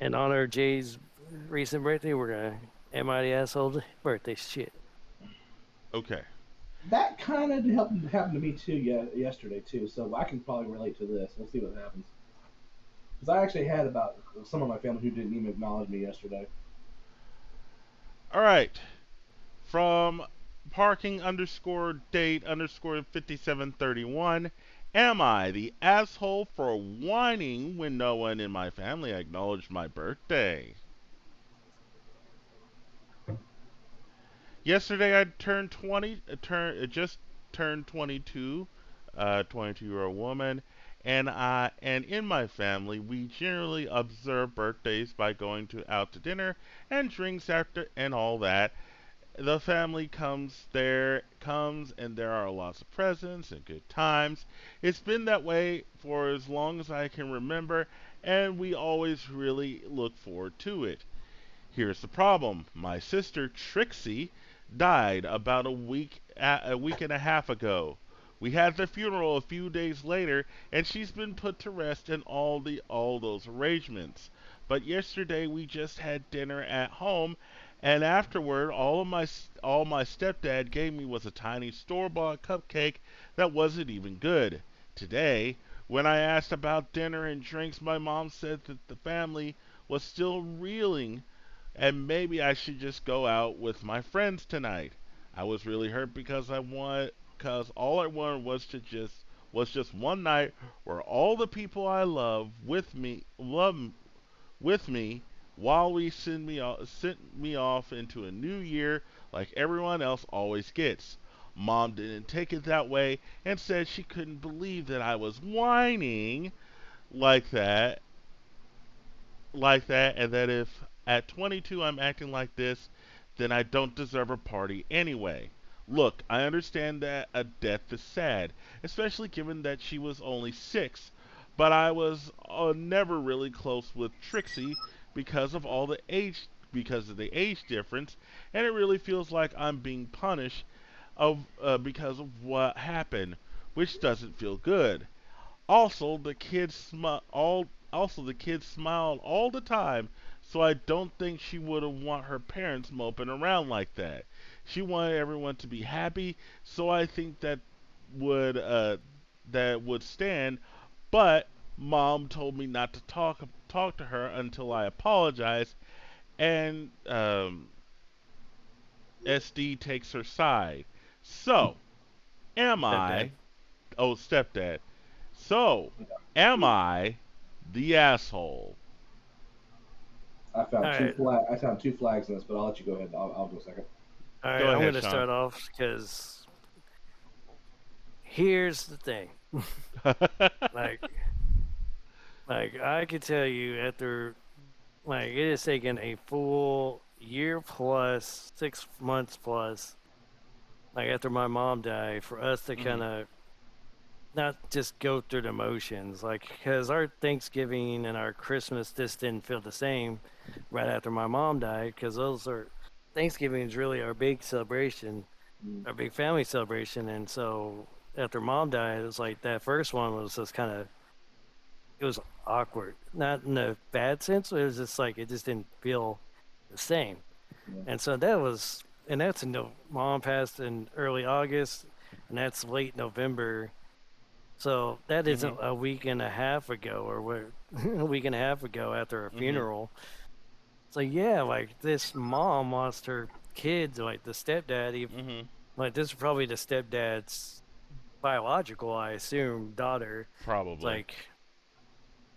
in honor of Jay's recent birthday, we're gonna am I the asshole birthday shit. Okay. That kind of happened to me too. Yeah, yesterday too. So I can probably relate to this. We'll see what happens. Because I actually had about some of my family who didn't even acknowledge me yesterday. All right. From parking underscore date underscore 5731. Am I the asshole for whining when no one in my family acknowledged my birthday? Yesterday I turned 20, just turned 22, 22-year-old woman, and in my family we generally observe birthdays by going out to dinner and drinks after and all that. The family comes and there are lots of presents and good times. It's been that way for as long as I can remember, and we always really look forward to it. Here's the problem. My sister Trixie died about a week and a half ago. We had the funeral a few days later, and she's been put to rest in all those arrangements. But yesterday we just had dinner at home, and afterward all my stepdad gave me was a tiny store-bought cupcake that wasn't even good. Today, when I asked about dinner and drinks, my mom said that the family was still reeling and maybe I should just go out with my friends tonight. I was really hurt because all I wanted was just one night where all the people I love with me while we sent me off into a new year like everyone else always gets. Mom didn't take it that way and said she couldn't believe that I was whining like that and that if at 22 I'm acting like this, then I don't deserve a party anyway. Look, I understand that a death is sad, especially given that she was only 6, but I was never really close with Trixie because of the age difference, and it really feels like I'm being punished because of what happened, which doesn't feel good. Also, the kids smiled all the time, so I don't think she would have want her parents moping around like that. She wanted everyone to be happy, so I think would that would stand. But mom told me not to talk to her until I apologize, and SD takes her side. So, am Stepdad. I? Oh, stepdad. So, am I the asshole? All right, I found two flags in this, but I'll let you go ahead. I'll go second. all right. Go I'm ahead, gonna Sean. start off because here's the thing. Like, like I could tell you after it has taken a full year plus 6 months plus after my mom died for us to kind Mhm. of not just go through the motions because our Thanksgiving and our Christmas just didn't feel the same right after my mom died because those are Thanksgiving is really our big celebration, Mm. our big family celebration. And so after mom died, it was like that first one was just kind of, it was awkward. Not in a bad sense, it was just like, it just didn't feel the same. Yeah. And so that was, and that's in no, mom passed in early August, and that's late November. So that isn't Mhm. a week and a half ago, or what, a week and a half ago after a Mhm. funeral. So yeah, this mom lost her kids, the stepdad. Mhm. This is probably the stepdad's biological, I assume, daughter. It's Probably.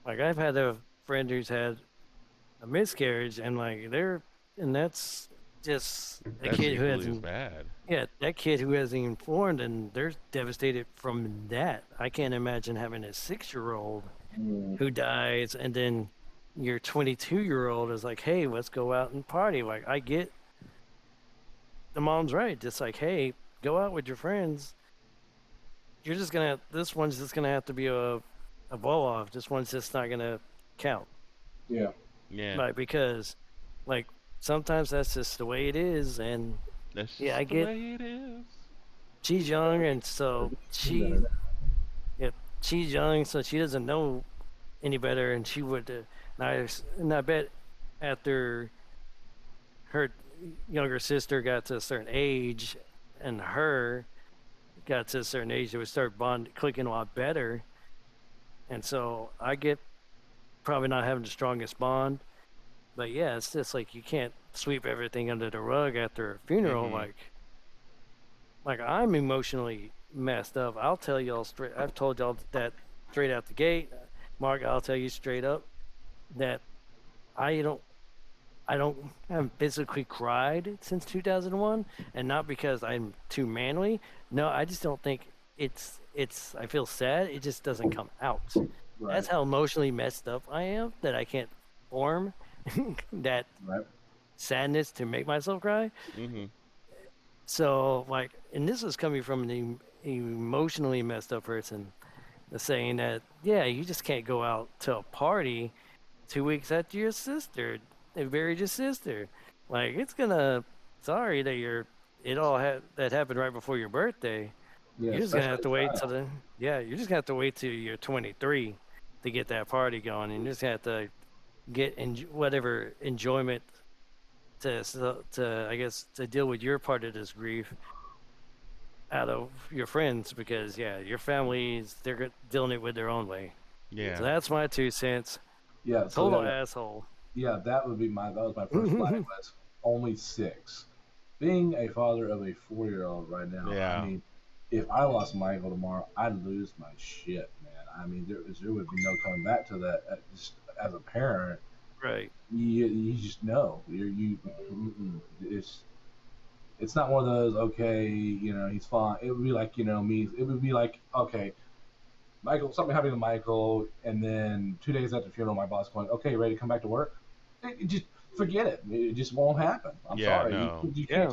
I've had a friend who's had a miscarriage, and and that's just a That's kid who equally as hasn't. bad. Yeah, that kid who hasn't even formed, and they're devastated from that. I can't imagine having a 6-year-old Mm. who dies, and then your 22-year-old is like, "Hey, let's go out and party." I get the mom's right. Just hey, go out with your friends. You're just gonna. This one's just gonna have to be a blow off. This one's just not gonna count. Yeah. Yeah. Because, like, sometimes that's just the way it is, and That's yeah, I just the get way it is. she's young, and so yeah, she's young, so she doesn't know any better, and she would And I bet after her younger sister got to a certain age, and her got to a certain age, they would start clicking a lot better. And so I get probably not having the strongest bond, but yeah, it's just like you can't sweep everything under the rug after a funeral. Mm-hmm. Like I'm emotionally messed up. I'll tell y'all straight. I've told y'all that straight out the gate. Mark, I'll tell you straight up that I don't haven't physically cried since 2001, and not because I'm too manly. No, I just don't think it's. I feel sad. It just doesn't come out. Right. That's how emotionally messed up I am that I can't form that Right. sadness to make myself cry. Mm-hmm. So like, and this is coming from an emotionally messed up person, saying that yeah, you just can't go out to a party 2 weeks after your sister they buried your sister. Like it's gonna. Sorry that that happened right before your birthday. Yeah, You're just gonna especially have a to wait till child. the yeah. You're just gonna have to wait till you're 23 to get that party going, and you're just gonna have to get whatever enjoyment to I guess to deal with your part of this grief out of your friends because yeah, your families they're dealing it with their own way. So Yeah. that's my 2 cents. Yeah. So Total yeah, asshole. yeah, that was my first flag was only 6. Being a father of a 4-year-old right now, I Yeah. mean, if I lost Michael tomorrow, I'd lose my shit, man. I mean, there would be no coming back to that. Just as a parent, Right. you just know it's not one of those okay, he's fine. It would be like me. It would be like okay, Michael, something happened to Michael, and then 2 days after the funeral, my boss going, okay, ready to come back to work? Just forget it. It just won't happen. I'm Yeah. sorry. No. Yeah.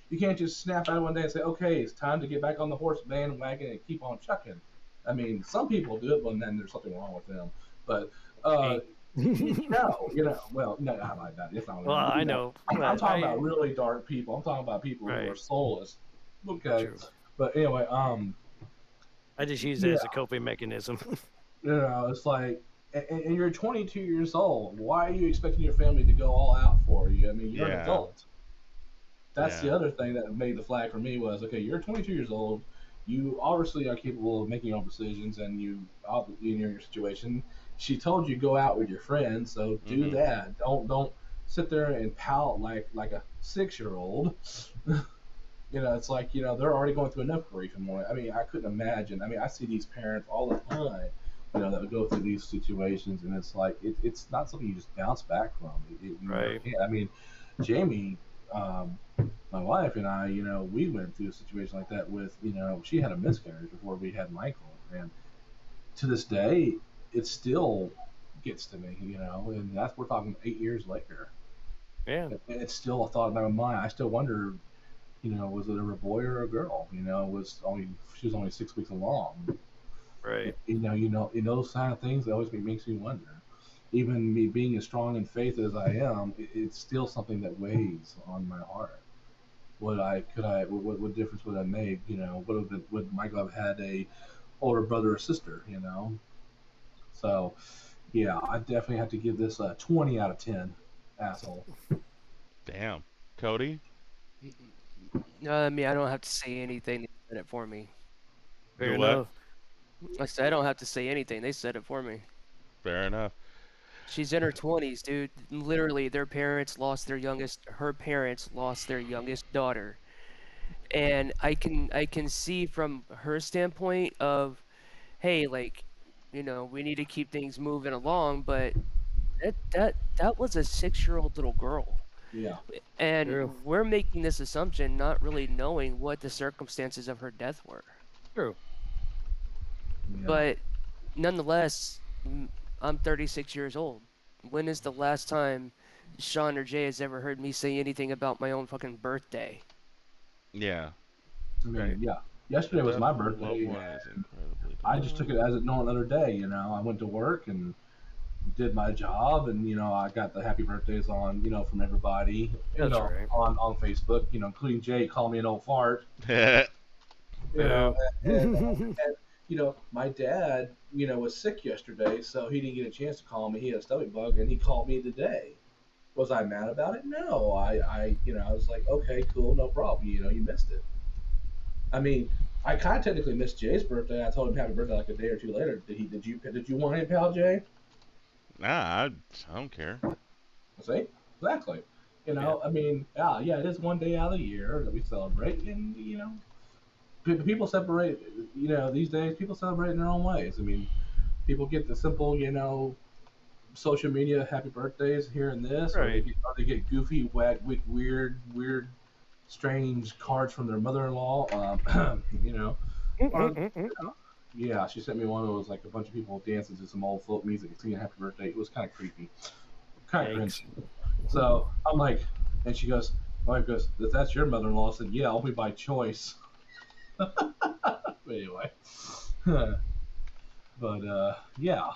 You can't just snap out of one day and say, okay, it's time to get back on the horse bandwagon and keep on chucking. I mean, some people do it, but then there's something wrong with them. But uh, Me. well, no, not like that. It's not. Well, I know, I'm but talking about really dark people. I'm talking about people who are right. soulless. Okay, True. but anyway, I just use it yeah, as a coping mechanism. it's like, and you're 22 years old. Why are you expecting your family to go all out for you? I mean, you're an Yeah. adult. That's the Yeah. other thing that made the flag for me was okay. You're 22 years old. You obviously are capable of making your own decisions, and in your situation. She told you go out with your friends, so do Mm-hmm. that. Don't sit there and pout like a 6-year old. It's like they're already going through enough grief and more. I mean, I couldn't imagine. I mean, I see these parents all the time. That would go through these situations, and it's like it's not something you just bounce back from. You never Right. can. I mean, Jamie, my wife and I, we went through a situation like that with, she had a miscarriage before we had Michael, and to this day, it still gets to me, and that's we're talking 8 years later, Yeah. and it's still a thought in my mind. I still wonder, was it a boy or a girl? Was only she was only 6 weeks along. Right. In those kind of things, it always makes me wonder. Even me being as strong in faith as I am, it's still something that weighs on my heart. What difference would I make? Would Michael have had a older brother or sister? So yeah, I definitely have to give this a 20 out of 10. Asshole. Damn. Cody. I mean, I don't have to say anything. They said it for me. Fair Do what? enough. I said I don't have to say anything. They said it for me. Fair enough. She's in her 20s, dude. Literally, her parents lost their youngest daughter. And I can see from her standpoint of, hey, like, we need to keep things moving along, but that was a 6-year-old little girl. Yeah. And True. we're making this assumption not really knowing what the circumstances of her death were. True. Yeah. But nonetheless, I'm 36 years old. When is the last time Sean or Jay has ever heard me say anything about my own fucking birthday? Yeah. I mean, Right. yeah. Yesterday The was death my of a loved birthday, one is and incredibly I just took it as no another day. I went to work and did my job, and I got the happy birthdays on from everybody, That's right. on Facebook, including Jay calling me an old fart, difficult. you know, Boo. my dad, was sick yesterday, so he didn't get a chance to call me. He had a stomach bug, and he called me today. Was I mad about it? No. I was like, okay, cool, no problem. You missed it. I mean, I kind of technically missed Jay's birthday. I told him happy birthday like a day or two later. Did you want him, pal Jay? Nah, I don't care. See, exactly. Yeah. I mean, yeah, it is one day out of the year that we celebrate, and people separate. These days people celebrate in their own ways. I mean, people get the simple, social media happy birthdays here and this, Right. or they get goofy, weird, strange cards from their mother-in-law. Or Mm-mm-mm-mm. yeah, she sent me one that was like a bunch of people dancing to some old folk music and singing happy birthday. It was kind of creepy, kind of Yikes. cringe. So I'm like, and she goes, my wife goes, if that's your mother-in-law, I said, yeah, only by choice. But anyway, but yeah,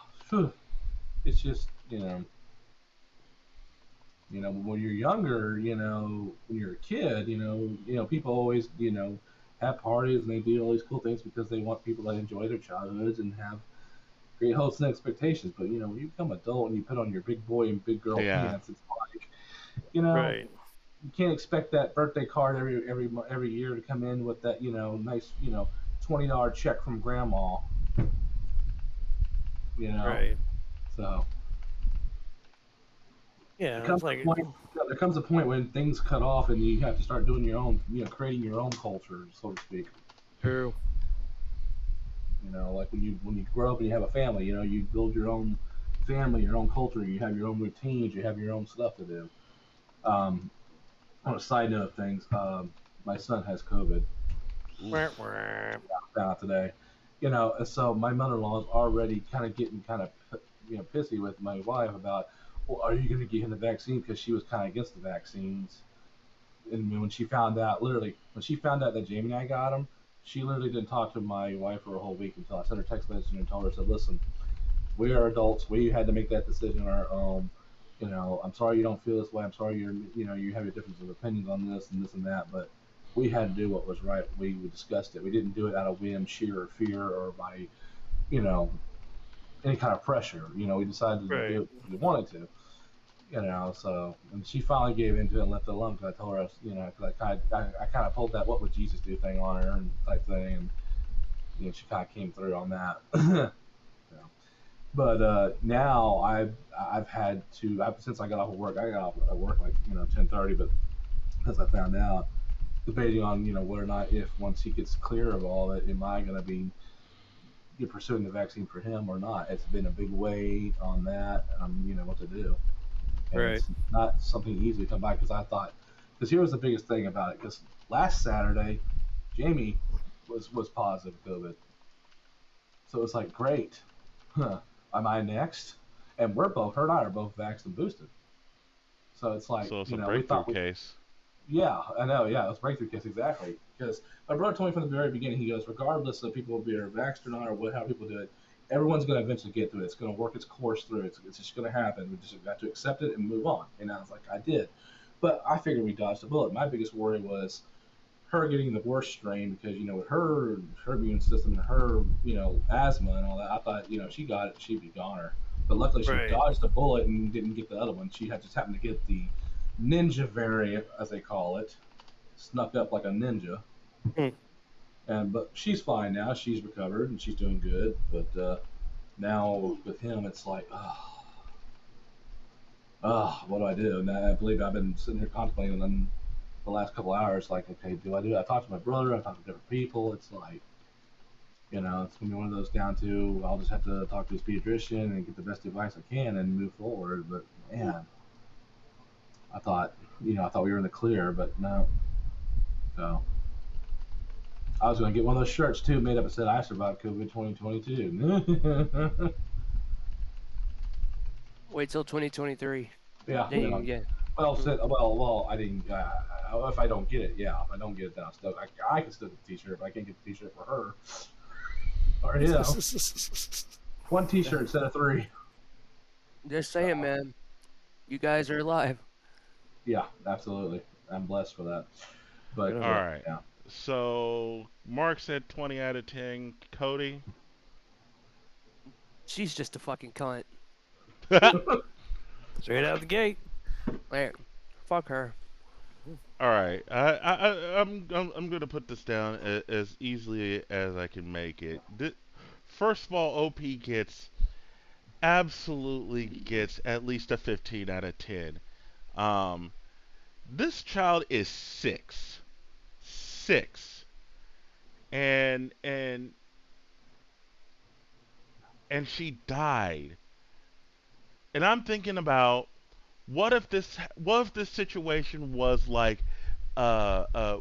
it's just when you're younger, when you're a kid, people always, have parties and they do all these cool things because they want people to enjoy their childhoods and have great hopes and expectations. But when you become adult and you put on your big boy and big girl Yeah. pants, it's like, you know, Right. you can't expect that birthday card every year to come in with that nice $20 check from grandma. You know, Right. so there Yeah. comes It's like a point. There comes a point when things cut off and you have to start doing your own, creating your own culture, so to speak. true. Like when you grow up and you have a family, you build your own family, your own culture. You have your own routines. You have your own stuff to do. Um, on a side note of things, my son has COVID. Wah, Oof. wah. Found out today. And so my mother-in-law is already kind of getting kind of pissy with my wife about, well, are you going to get him the vaccine? Because she was kind of against the vaccines. And when she found out, literally, when she found out that Jamie and I got him, she literally didn't talk to my wife for a whole week until I sent her a text message and told her, said, listen, we are adults. We had to make that decision on our own. I'm sorry you don't feel this way. I'm sorry you have your difference of opinions on this and this and that, but we had to do what was right. We discussed it. We didn't do it out of whim, sheer fear, or by you know any kind of pressure. We decided to do Right. it because we wanted to. So and she finally gave into it and left it alone because I told her, because I kind of pulled that "what would Jesus do" thing on her and type thing, and she kind of came through on that. So, but now I've had to since I got off of work. I got off at work like 10:30, but as I found out, debating on whether or not if once he gets clear of all that, am I going to be pursuing the vaccine for him or not? It's been a big weight on that. What to do, and Right. it's not something easy to come by because I thought because here was the biggest thing about it because last Saturday Jamie was positive COVID, so it's like great, huh? Am I next? And her and I are both vaxxed and boosted. So it's like, So it's a we breakthrough thought case. yeah, I know, yeah, it was breakthrough case exactly. Because my brother told me from the very beginning, he goes, regardless of people being vaxxed or not, or how people do it, everyone's going to eventually get through it. It's going to work its course through. It's just going to happen. We just got to accept it and move on. And I was like, I did. But I figured we dodged a bullet. My biggest worry was her getting the worst strain because, with her immune system and her, asthma and all that, I thought, she got it, she'd be goner. But luckily she Right. dodged the bullet and didn't get the other one. She had just happened to get the ninja variant, as they call it, snuck up like a ninja. Mm. But she's fine now. She's recovered and she's doing good. But now with him, it's like, what do I do? And I believe I've been sitting here contemplating on the last couple hours. Like, okay, do I do it? I talked to my brother. I talked to different people. It's like, it's gonna be one of those down to I'll just have to talk to his pediatrician and get the best advice I can and move forward. But man, I thought, I thought we were in the clear, but no. So I was going to get one of those shirts too, made up and said I survived COVID 2022. Wait till 2023. Yeah, Then you can get. well, said, well, I didn't. If I don't get it, yeah. If I don't get it, then I can still get the T-shirt, but I can't get the T-shirt for her. Or one T-shirt instead of three. Just saying, man. You guys are alive. Yeah, absolutely. I'm blessed for that. But Good All on you. right. yeah, So Mark said 20 out of 10. Cody? She's just a fucking cunt. Straight out the gate. Like, fuck her. All right, I'm gonna put this down as easily as I can make it. First of all, OP absolutely gets at least a 15 out of 10. Um, this child is six, and and and she died. And I'm thinking about what if this situation was like uh, uh,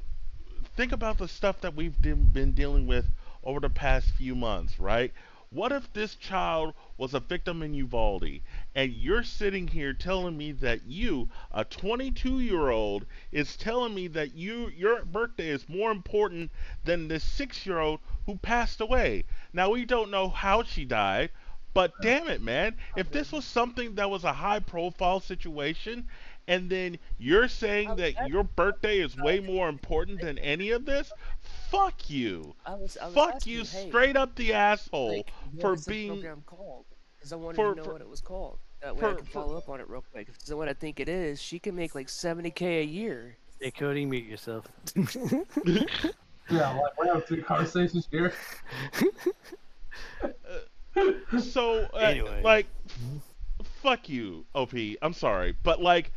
think about the stuff that we've been dealing with over the past few months, right? What if this child was a victim in Uvalde, and you're sitting here telling me that you, a 22-year-old, is telling me that your birthday is more important than this 6-year-old who passed away? Now we don't know how she died, but damn it, man, if this was something that was a high-profile situation, and then you're saying that your birthday is way more important than any of this, fuck you. I was Fuck you asking, hey, straight up the asshole like, what for is the being program called? Because I wanted to for know for what it was called. That way I for, can for follow up on it real quick. If it's what I think it is, she can make like 70K a year. Hey, Cody, mute yourself. Yeah, like we're having three conversations here. so Anyway. like fuck you, OP. I'm sorry, but like,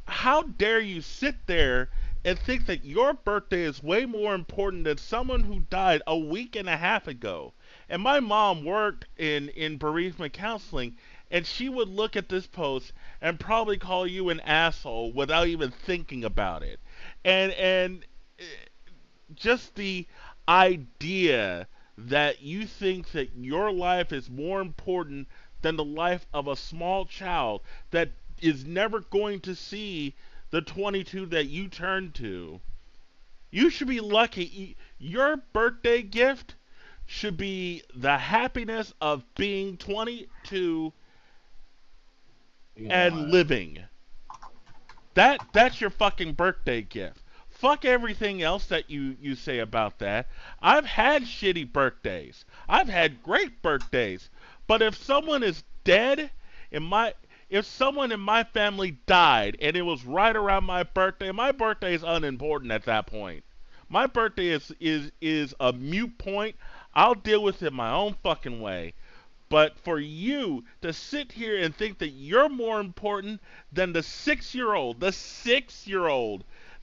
how dare you sit there and think that your birthday is way more important than someone who died a week and a half ago? And my mom worked in bereavement counseling, and she would look at this post and probably call you an asshole without even thinking about it. And just the idea that you think that your life is more important than the life of a small child that is never going to see the 22 that you turn to. You should be lucky. Your birthday gift should be the happiness of being 22 Being and alive. living. That's your fucking birthday gift. Fuck everything else that you say about that. I've had shitty birthdays. I've had great birthdays. But if someone is dead in my if someone in my family died and it was right around my birthday is unimportant at that point. My birthday is a mute point. I'll deal with it my own fucking way. But for you to sit here and think that you're more important than the 6-year old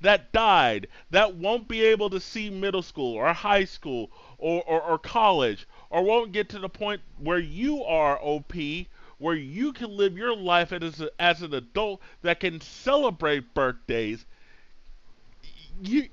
that died, that won't be able to see middle school or high school or college, or won't get to the point where you are, OP, where you can live your life as an adult that can celebrate birthdays, you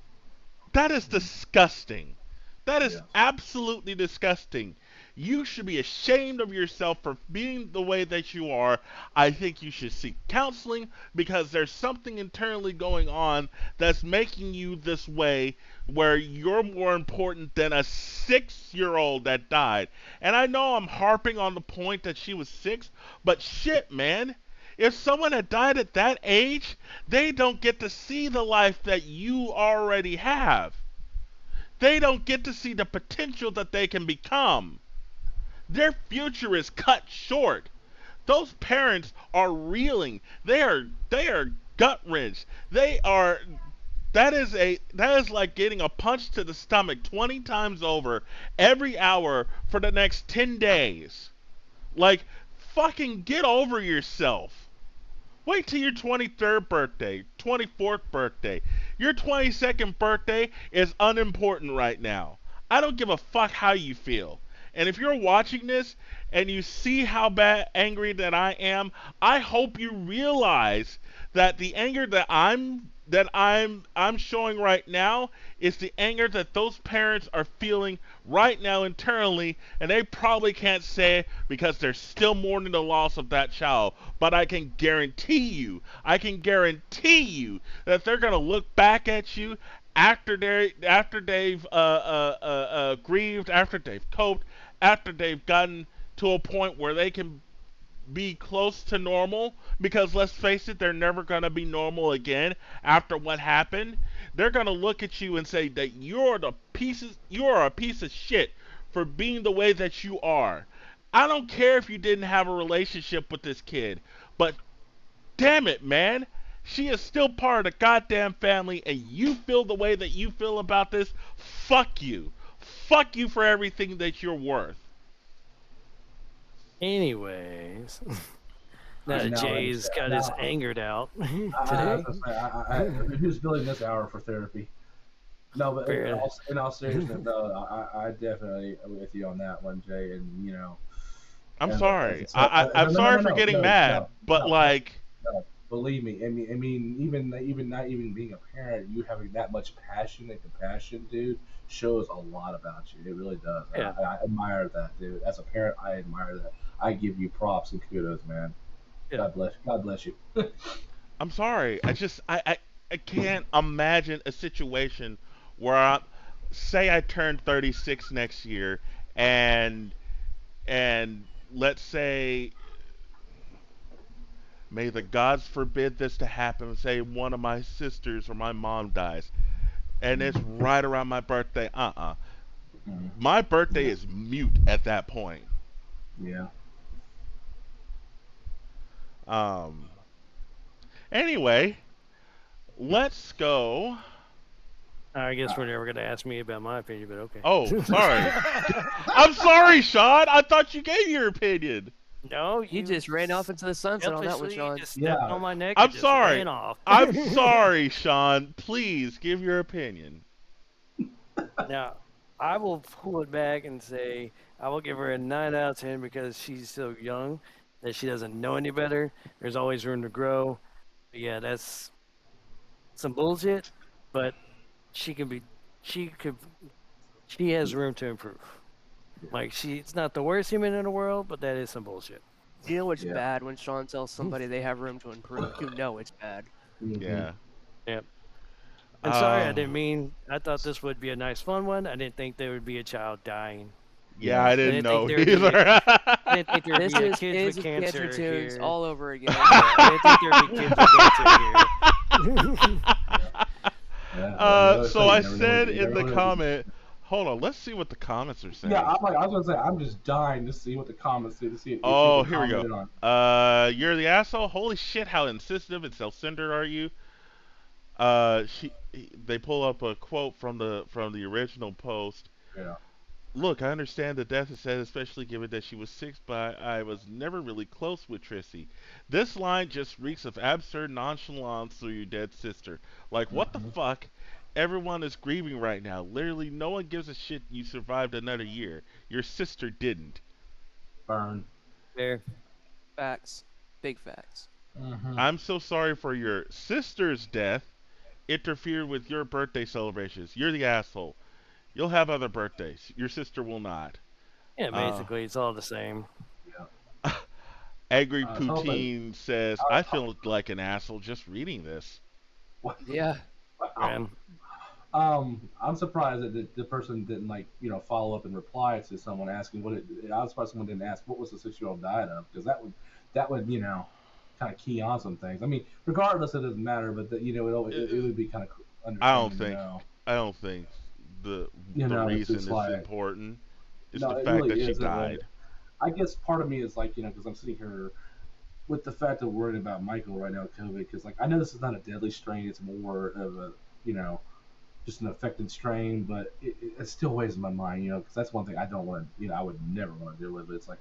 that is disgusting. That is Yeah. absolutely disgusting. You should be ashamed of yourself for being the way that you are. I think you should seek counseling because there's something internally going on that's making you this way where you're more important than a 6-year-old that died. And I know I'm harping on the point that she was 6, but shit, man. If someone had died at that age, they don't get to see the life that you already have. They don't get to see the potential that they can become. Their future is cut short. Those parents are reeling. They are gut wrenched. They are that is like getting a punch to the stomach 20 times over every hour for the next 10 days. Like, fucking get over yourself. Wait till your 23rd birthday, 24th birthday. Your 22nd birthday is unimportant right now. I don't give a fuck how you feel. And if you're watching this and you see how bad angry that I am, I hope you realize that the anger that I'm showing right now is the anger that those parents are feeling right now internally, and they probably can't say it because they're still mourning the loss of that child. But I can guarantee you that they're gonna look back at you after they've grieved, after they've coped, after they've gotten to a point where they can be close to normal, because let's face it, they're never going to be normal again after what happened. They're going to look at you and say that you are a piece of shit for being the way that you are. I don't care if you didn't have a relationship with this kid, but damn it, man. She is still part of the goddamn family, and you feel the way that you feel about this. Fuck you. Fuck you for everything that you're worth. Anyways, now And that now, like I Jay's said, got his now angered out I was today. gonna say, who's billing this hour for therapy? No, but Fair. in all seriousness, no, I definitely am with you on that one, Jay. And I'm and as I sorry. said, I'm no, no, no, sorry no, for no, getting no, mad, no, but no, no, like, no. Believe me, I mean, even not even being a parent, you having that much passion and compassion, dude, shows a lot about you. It really does. And Yeah. I admire that, dude. As a parent, I admire that. I give you props and kudos, man. Yeah. God bless you. I'm sorry. I can't imagine a situation where say I turn 36 next year, and and let's say, may the gods forbid this to happen, say one of my sisters or my mom dies, and it's right around my birthday. Mhm. My birthday Yeah, is mute at that point. yeah. Um. Anyway, let's go. I guess we're never gonna ask me about my opinion, but Oh, sorry. okay. I'm sorry, Sean. I thought you gave your opinion. No, You you just ran off into the sunset on that one, selfishly Sean. just stepped Yeah, on my neck I'm and just sorry. ran off. I'm sorry, Sean. Please give your opinion. Now, I will pull it back and say I will give her a 9 out of 10 because she's so young that she doesn't know any better. There's always room to grow. But yeah, that's some bullshit, but she can be, she could, she has room to improve. Like, she's not the worst human in the world, but that is some bullshit. You know it's yeah. bad when Sean tells somebody they have room to improve. You know it's bad. Hmm. Yeah. Yep. And sorry, I Uh, didn't mean, I thought this would be a nice fun one. I didn't think there would be a child dying. yeah, Yeah. I I didn't didn't think know there would be either. I didn't think there'd This be a is kids Kids with with Cancer cancer Tunes here. all over again. Yeah, I didn't think there'd be kids with cancer here. Yeah. Yeah. Well, you never So say. You I never know. said You in never the know. comment, hold on, let's see what the comments are Yeah, saying. I was gonna say, I'm just dying to see what the comments say, to see if Oh, people here we go. commented on. You're the asshole. Holy shit, how insensitive and self-centered are you? They pull up a quote from the original post. Yeah. Look, I understand the death is sad, especially given that she was sick, but I was never really close with Trissy. This line just reeks of absurd nonchalance through your dead sister. Like, what the Hmm. fuck? Everyone is grieving right now. Literally, no one gives a shit you survived another year. Your sister didn't. Burn. There. Facts. Big facts. Hmm. I'm so sorry for your sister's death. Interfered with your birthday celebrations. You're the asshole. You'll have other birthdays. Your sister will not. Yeah, Uh, basically, it's all the same. Yeah. Angry I was hoping. Poutine says, I was I feel like an asshole just reading this. what? Yeah. Man. I'm surprised that the person didn't follow up and reply to someone asking what it. I was surprised someone didn't ask what was the 6-year-old died of, because that would kind of key on some things. I mean, regardless, it doesn't matter, but it would be kind of I don't understanding to think know. I don't think the the It's reason just is like, important. It's no, the it fact really that she is. It really. died. I guess part of me is like, because I'm sitting here with the fact that we're worried about Michael right now with COVID, because like I know this is not a deadly strain; it's more of a you know just an affected strain, but it still weighs in my mind, because that's one thing I don't want to, I would never want to deal with. But it's like,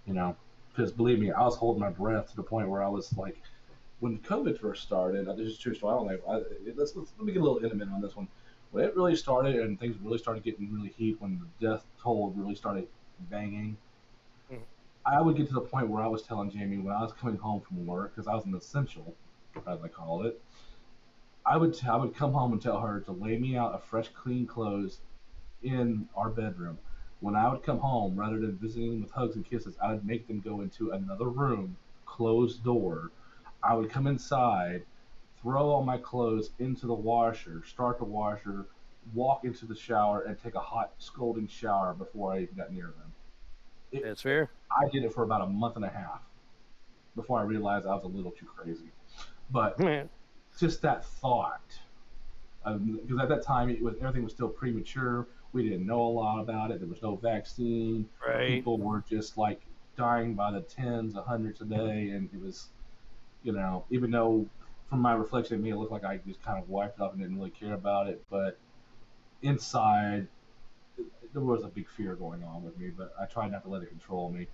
you know, because believe me, I was holding my breath to the point where I was like, when COVID first started, this is a true story. I don't know. Let me get a little intimate on this one. When it really started and things really started getting really heat, when the death toll really started banging, Mhm. I would get to the point where I was telling Jamie when I was coming home from work, because I was an essential, as I call it. I would come home and tell her to lay me out of fresh, clean clothes in our bedroom. When I would come home, rather than visiting them with hugs and kisses, I would make them go into another room, closed door. I would come inside, throw all my clothes into the washer, start the washer, walk into the shower, and take a hot, scalding shower before I even got near them. It, That's fair. I did it for about a month and a half before I realized I was a little too crazy. But Man. just that thought Because at that time everything was still premature. We didn't know a lot about it. There was no vaccine. Right. People were just like dying by the tens, the hundreds a day, and it was, even though from my reflection, it made it look like I just kind of wiped it off and didn't really care about it, but inside there was a big fear going on with me. But I tried not to let it control me.